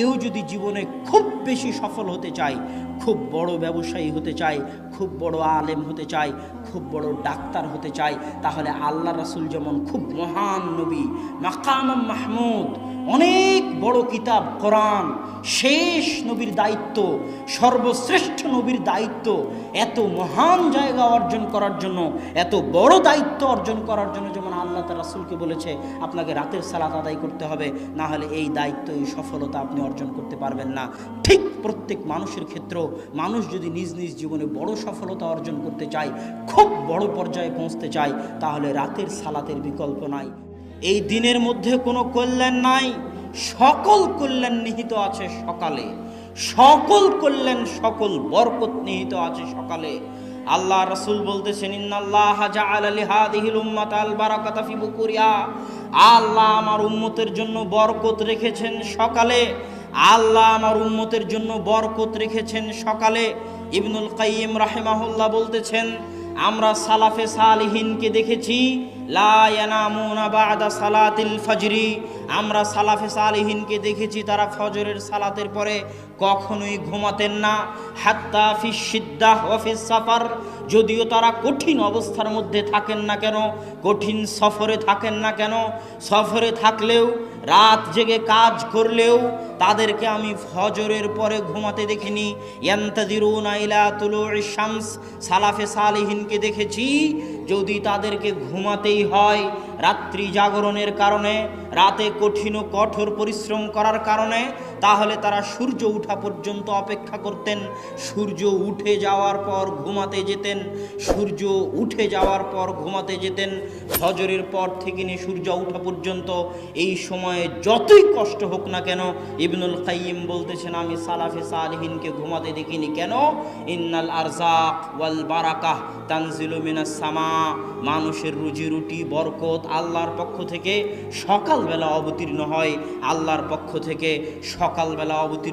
কেউ যদি জীবনে খুব বেশি সফল হতে চায়, খুব বড় ব্যবসায়ী হতে চায়, খুব বড় আলেম হতে চায়, খুব বড় ডাক্তার হতে চায়, তাহলে আল্লাহ রাসূল যেমন খুব মহান নবী, মাকাম মাহমুদ, অনেক বড় কিতাব কোরআন, শেষ নবীর দায়িত্ব, সর্বশ্রেষ্ঠ নবীর দায়িত্ব, এত মহান জায়গা অর্জন করার জন্য, এত বড় দায়িত্ব অর্জন করার জন্য যেমন আল্লাহ তার রাসূলকে বলেছে আপনাকে রাতের সালাত আদায় করতে হবে, না হলে এই দায়িত্ব, এই সফলতা আপনি অর্জন করতে পারবেন না। ঠিক প্রত্যেক মানুষের ক্ষেত্রেও মানুষ যদি নিজ নিজ জীবনে বড় সফলতা অর্জন করতে চায়, খুব বড় পর্যায়ে পৌঁছতে চায়, তাহলে রাতের সালাতের বিকল্প নাই। এই দিনের মধ্যে কোনো কল্যাণ নাই, সকল কল্যাণ নিহিত আছে সকালে, সকল কল্যাণ, সকল বরকত নিহিত আছে সকালে। আল্লাহ রাসূল বলতেছেন ইন্নাল্লাহা জাআলা লিহাদিহিল উম্মাতাল বারাকাতা ফি বুকুরিহা, আল্লাহ আমার উম্মতের জন্য বরকত রেখেছেন সকালে, আল্লাহ আমার উম্মতের জন্য বরকত রেখেছেন সকালে। ইবনুল কাইয়িম রাহিমাহুল্লাহ বলতেছেন আমরা সালাফে সালিহিনকে দেখেছি লা ইয়ানামুনা বা'দা সালাতিল ফজরি, আমরা সালাফে সালিহিনকে দেখেছি তারা ফজরের সালাতের পরে কখনোই ঘুমাতেন না। হাত্তা ফিস সিদ্দাহ ওয়া ফিস সাফার, যদিও তারা কঠিন অবস্থার মধ্যে থাকেন না কেন, কঠিন সফরে থাকেন না কেন, সফরে থাকলেও রাত জেগে কাজ করলেও তাদেরকে আমি ফজরের পরে ঘুমাতে দেখিনি। ইয়ান্তাযিরুনা ইলা তুলুইশ শামস, সালাফে সালিহিনকে দেখেছি যদি তাদেরকে ঘুমাতেই হয় রাত্রি জাগরণের কারণে, রাতে কঠিন ও কঠোর পরিশ্রম করার কারণে, তাহলে তারা সূর্য ওঠা পর্যন্ত অপেক্ষা করতেন, সূর্য উঠে যাওয়ার পর ঘুমাতে যেতেন, সূর্য উঠে যাওয়ার পর ঘুমাতে যেতেন। ফজরের পর থেকে নিয়ে সূর্য ওঠা পর্যন্ত এই সময়ে যতই কষ্ট হোক না কেন, ইবনুল কাইয়িম বলতেছেন আমি সালাফে সালিহিনকে ঘুমাতে দেখিনি। কেন? ইন্নাল আরযাক ওয়াল বারাকাহ তানজিলু মিনাস সামা, মানুষের রুজি রুটি বরকত আল্লাহর পক্ষ থেকে সকালবেলা অবতীর্ণ হয়, আল্লাহর পক্ষ থেকে সকালবেলা অবতীর্ণ